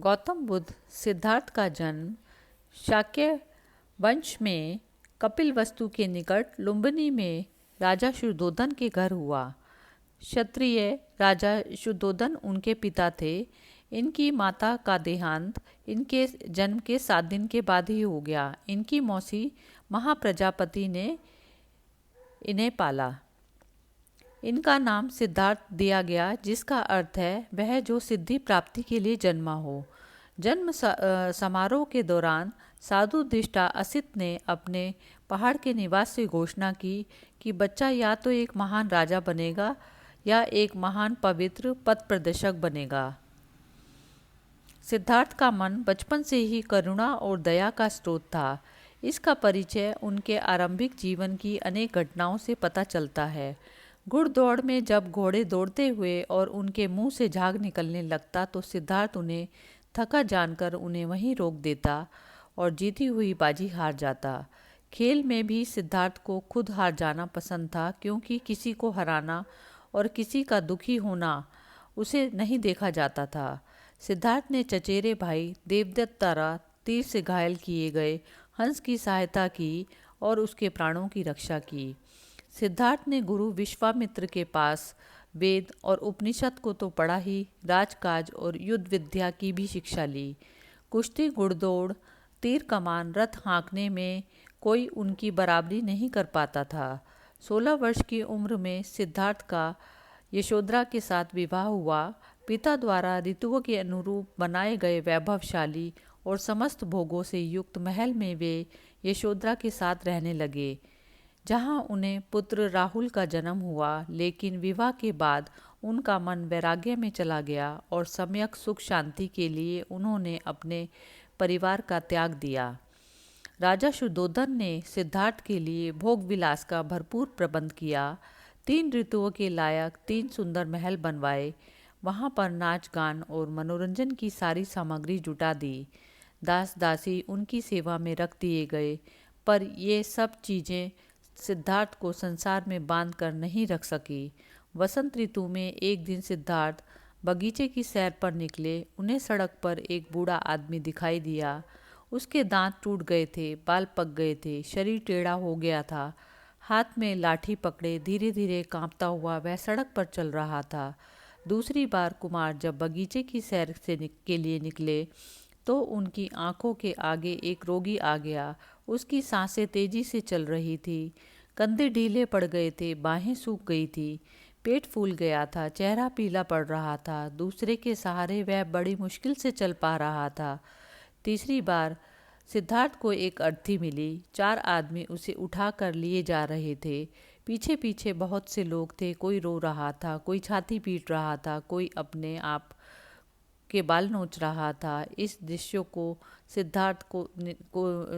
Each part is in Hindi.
गौतम बुद्ध सिद्धार्थ का जन्म शाक्य वंश में कपिलवस्तु के निकट लुम्बिनी में राजा शुद्धोधन के घर हुआ। क्षत्रिय राजा शुद्धोधन उनके पिता थे। इनकी माता का देहांत इनके जन्म के 7 दिन के बाद ही हो गया। इनकी मौसी महाप्रजापति ने इन्हें पाला। इनका नाम सिद्धार्थ दिया गया, जिसका अर्थ है वह जो सिद्धि प्राप्ति के लिए जन्मा हो। जन्म समारोह के दौरान साधु दृष्टा असित ने अपने पहाड़ के निवास से घोषणा की कि बच्चा या तो एक महान राजा बनेगा या एक महान पवित्र पथ प्रदर्शक बनेगा। सिद्धार्थ का मन बचपन से ही करुणा और दया का स्रोत था। इसका परिचय उनके आरंभिक जीवन की अनेक घटनाओं से पता चलता है। घुड़दौड़ में जब घोड़े दौड़ते हुए और उनके मुंह से झाग निकलने लगता तो सिद्धार्थ उन्हें थका जानकर उन्हें वहीं रोक देता और जीती हुई बाजी हार जाता। खेल में भी सिद्धार्थ को खुद हार जाना पसंद था, क्योंकि किसी को हराना और किसी का दुखी होना उसे नहीं देखा जाता था। सिद्धार्थ ने चचेरे भाई देवदत्त द्वारा तीर से घायल किए गए हंस की सहायता की और उसके प्राणों की रक्षा की। सिद्धार्थ ने गुरु विश्वामित्र के पास वेद और उपनिषद को तो पढ़ा ही, राजकाज और युद्ध विद्या की भी शिक्षा ली। कुश्ती, घुड़दौड़, तीर कमान, रथ हाँकने में कोई उनकी बराबरी नहीं कर पाता था। 16 वर्ष की उम्र में सिद्धार्थ का यशोधरा के साथ विवाह हुआ। पिता द्वारा ऋतुओं के अनुरूप बनाए गए वैभवशाली और समस्त भोगों से युक्त महल में वे यशोधरा के साथ रहने लगे, जहां उन्हें पुत्र राहुल का जन्म हुआ। लेकिन विवाह के बाद उनका मन वैराग्य में चला गया और सम्यक सुख शांति के लिए उन्होंने अपने परिवार का त्याग दिया। राजा शुद्धोधन ने सिद्धार्थ के लिए भोग विलास का भरपूर प्रबंध किया। 3 ऋतुओं के लायक 3 सुंदर महल बनवाए। वहां पर नाच गान और मनोरंजन की सारी सामग्री जुटा दी। दास दासी उनकी सेवा में रख दिए गए, पर ये सब चीज़ें सिद्धार्थ को संसार में बांध कर नहीं रख सकी। वसंत ऋतु में एक दिन सिद्धार्थ बगीचे की सैर पर निकले। उन्हें सड़क पर एक बूढ़ा आदमी दिखाई दिया। उसके दांत टूट गए थे, बाल पक गए थे, शरीर टेढ़ा हो गया था। हाथ में लाठी पकड़े धीरे धीरे कांपता हुआ वह सड़क पर चल रहा था। दूसरी बार कुमार जब बगीचे की सैर के लिए निकले तो उनकी आंखों के आगे एक रोगी आ गया। उसकी सांसें तेजी से चल रही थी, कंधे ढीले पड़ गए थे, बाहें सूख गई थी, पेट फूल गया था, चेहरा पीला पड़ रहा था। दूसरे के सहारे वह बड़ी मुश्किल से चल पा रहा था। तीसरी बार सिद्धार्थ को एक अर्थी मिली। 4 आदमी उसे उठा कर लिए जा रहे थे। पीछे पीछे बहुत से लोग थे। कोई रो रहा था, कोई छाती पीट रहा था, कोई अपने आप के बाल नोच रहा था। इस दृश्य को सिद्धार्थ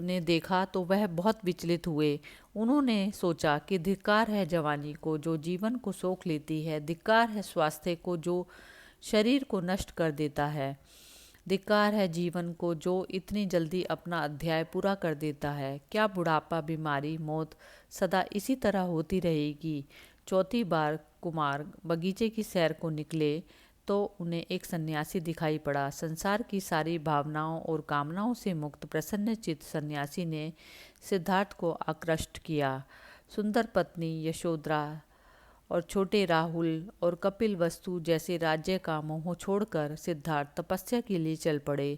ने देखा तो वह बहुत विचलित हुए। उन्होंने सोचा कि धिक्कार है जवानी को जो जीवन को सोख लेती है, धिक्कार है स्वास्थ्य को जो शरीर को नष्ट कर देता है, धिक्कार है जीवन को जो इतनी जल्दी अपना अध्याय पूरा कर देता है। क्या बुढ़ापा, बीमारी, मौत सदा इसी तरह होती रहेगी? चौथी बार कुमार बगीचे की सैर को निकले तो उन्हें एक सन्यासी दिखाई पड़ा। संसार की सारी भावनाओं और कामनाओं से मुक्त प्रसन्न चित्त सन्यासी ने सिद्धार्थ को आकृष्ट किया। सुंदर पत्नी यशोधरा और छोटे राहुल और कपिलवस्तु जैसे राज्य का मोह छोड़कर सिद्धार्थ तपस्या के लिए चल पड़े।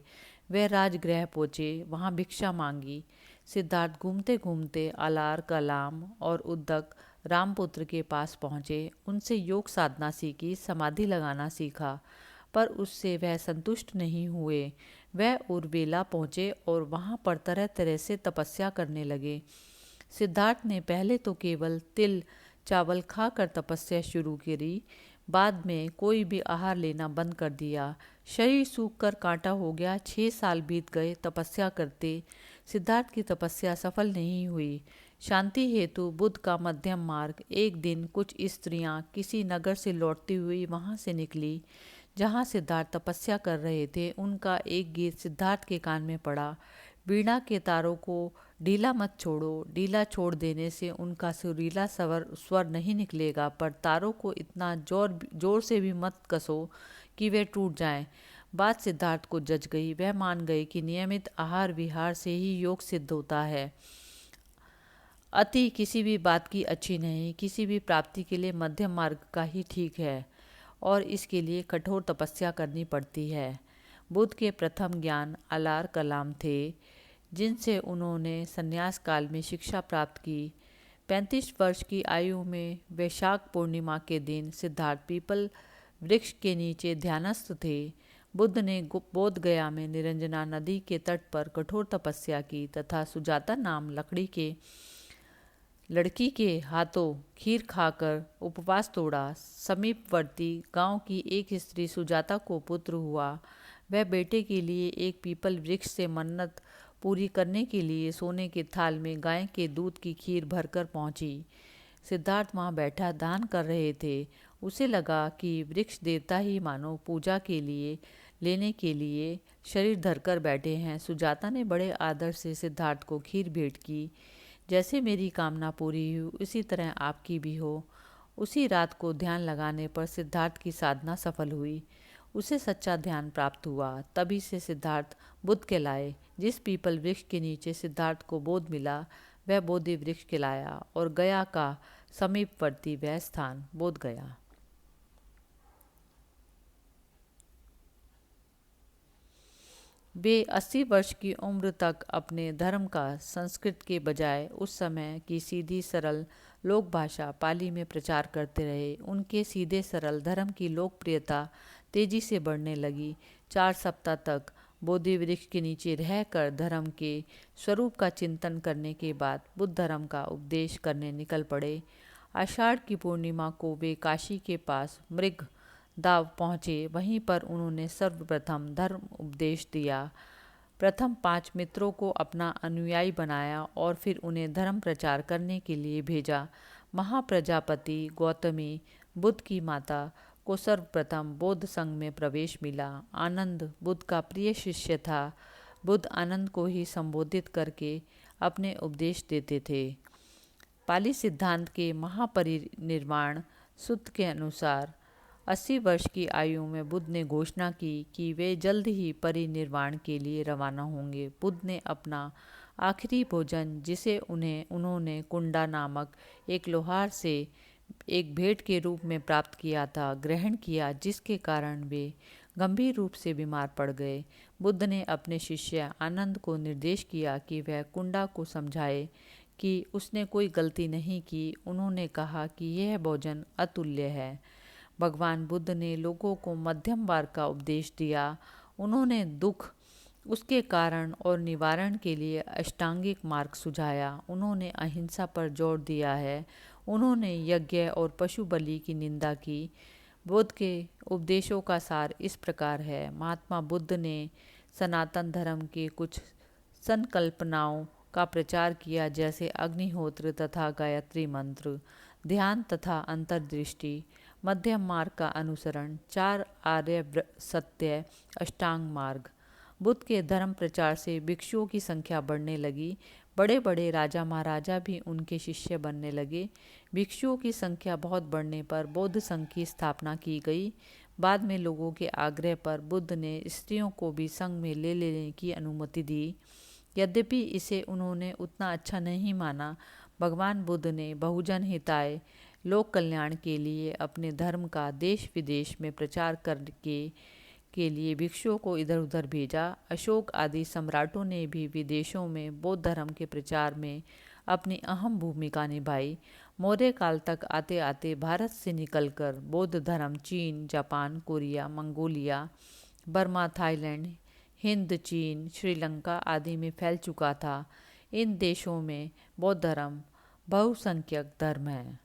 वे राजगृह पहुँचे, वहाँ भिक्षा मांगी। सिद्धार्थ घूमते घूमते आलार, कलाम और उद्दक रामपुत्र के पास पहुँचे। उनसे योग साधना सीखी, समाधि लगाना सीखा, पर उससे वह संतुष्ट नहीं हुए। वह उर्वेला पहुँचे और वहाँ पर तरह तरह से तपस्या करने लगे। सिद्धार्थ ने पहले तो केवल तिल चावल खाकर तपस्या शुरू करी, बाद में कोई भी आहार लेना बंद कर दिया। शरीर सूखकर कांटा हो गया। 6 साल बीत गए तपस्या करते। सिद्धार्थ की तपस्या सफल नहीं हुई। शांति हेतु बुद्ध का मध्यम मार्ग। एक दिन कुछ स्त्रियां किसी नगर से लौटती हुई वहां से निकली जहां सिद्धार्थ तपस्या कर रहे थे। उनका एक गीत सिद्धार्थ के कान में पड़ा। वीणा के तारों को ढीला मत छोड़ो, ढीला छोड़ देने से उनका सुरीला स्वर नहीं निकलेगा, पर तारों को इतना जोर से भी मत कसो कि वे टूट जाएं। बात सिद्धार्थ को जच गई। वह मान गए कि नियमित आहार विहार से ही योग सिद्ध होता है। अति किसी भी बात की अच्छी नहीं, किसी भी प्राप्ति के लिए मध्यम मार्ग का ही ठीक है और इसके लिए कठोर तपस्या करनी पड़ती है। बुद्ध के प्रथम ज्ञान अलार कलाम थे, जिनसे उन्होंने संन्यास काल में शिक्षा प्राप्त की। 35 वर्ष की आयु में वैशाख पूर्णिमा के दिन सिद्धार्थ पीपल वृक्ष के नीचे ध्यानस्थ थे। बुद्ध ने बोध गया में निरंजना नदी के तट पर कठोर तपस्या की तथा सुजाता नाम लड़की के हाथों खीर खाकर उपवास तोड़ा। समीपवर्ती गांव की एक स्त्री सुजाता को पुत्र हुआ। वह बेटे के लिए एक पीपल वृक्ष से मन्नत पूरी करने के लिए सोने के थाल में गाय के दूध की खीर भरकर पहुंची। सिद्धार्थ वहां बैठा दान कर रहे थे। उसे लगा कि वृक्ष देवता ही मानो पूजा के लिए लेने के लिए शरीर धरकर बैठे हैं। सुजाता ने बड़े आदर से सिद्धार्थ को खीर भेंट की। जैसे मेरी कामना पूरी हुई उसी तरह आपकी भी हो। उसी रात को ध्यान लगाने पर सिद्धार्थ की साधना सफल हुई। उसे सच्चा ध्यान प्राप्त हुआ। तभी से सिद्धार्थ बुद्ध कहलाए। जिस पीपल वृक्ष के नीचे सिद्धार्थ को बोध मिला वह बोधि वृक्ष कहलाया और गया का समीपवर्ती वह स्थान बोध गया। वे 80 वर्ष की उम्र तक अपने धर्म का संस्कृत के बजाय उस समय की सीधी सरल लोक भाषा पाली में प्रचार करते रहे। उनके सीधे सरल धर्म की लोकप्रियता तेजी से बढ़ने लगी। 4 सप्ताह तक बोधि वृक्ष के नीचे रहकर धर्म के स्वरूप का चिंतन करने के बाद बुद्ध धर्म का उपदेश करने निकल पड़े। आषाढ़ की पूर्णिमा को वे काशी के पास मृग दाव पहुँचे। वहीं पर उन्होंने सर्वप्रथम धर्म उपदेश दिया। प्रथम 5 मित्रों को अपना अनुयायी बनाया और फिर उन्हें धर्म प्रचार करने के लिए भेजा। महाप्रजापति गौतमी बुद्ध की माता को सर्वप्रथम बौद्ध संघ में प्रवेश मिला। आनंद बुद्ध का प्रिय शिष्य था। बुद्ध आनंद को ही संबोधित करके अपने उपदेश देते थे। पाली सिद्धांत के महापरिनिर्वाण सूत्र के अनुसार 80 वर्ष की आयु में बुद्ध ने घोषणा की कि वे जल्द ही परिनिर्वाण के लिए रवाना होंगे। बुद्ध ने अपना आखिरी भोजन, जिसे उन्होंने कुंडा नामक एक लोहार से एक भेंट के रूप में प्राप्त किया था, ग्रहण किया, जिसके कारण वे गंभीर रूप से बीमार पड़ गए। बुद्ध ने अपने शिष्य आनंद को निर्देश किया कि वह कुंडा को समझाए कि उसने कोई गलती नहीं की। उन्होंने कहा कि यह भोजन अतुल्य है। भगवान बुद्ध ने लोगों को मध्यम मार्ग का उपदेश दिया। उन्होंने दुख, उसके कारण और निवारण के लिए अष्टांगिक मार्ग सुझाया। उन्होंने अहिंसा पर जोर दिया है। उन्होंने यज्ञ और पशु बलि की निंदा की। बुद्ध के उपदेशों का सार इस प्रकार है। महात्मा बुद्ध ने सनातन धर्म के कुछ संकल्पनाओं का प्रचार किया, जैसे अग्निहोत्र तथा गायत्री मंत्र, ध्यान तथा अंतर्दृष्टि, मध्यम मार्ग का अनुसरण, 4 आर्य सत्य, अष्टांग मार्ग। बुद्ध के धर्म प्रचार से भिक्षुओं की संख्या बढ़ने लगी। बड़े बड़े राजा महाराजा भी उनके शिष्य बनने लगे। भिक्षुओं की संख्या बहुत बढ़ने पर बौद्ध संघ की स्थापना की गई। बाद में लोगों के आग्रह पर बुद्ध ने स्त्रियों को भी संघ में ले लेने की अनुमति दी। यद्यपि इसे उन्होंने उतना अच्छा नहीं माना। भगवान बुद्ध ने बहुजन हिताय, लोक कल्याण के लिए अपने धर्म का देश विदेश में प्रचार करके के लिए भिक्षुओं को इधर उधर भेजा। अशोक आदि सम्राटों ने भी विदेशों में बौद्ध धर्म के प्रचार में अपनी अहम भूमिका निभाई। मौर्य काल तक आते आते भारत से निकलकर बौद्ध धर्म चीन, Japan, Korea, Mongolia, Burma, Thailand, Hind, चीन, श्रीलंका आदि में फैल चुका था। इन देशों में बौद्ध धर्म बहुसंख्यक धर्म है।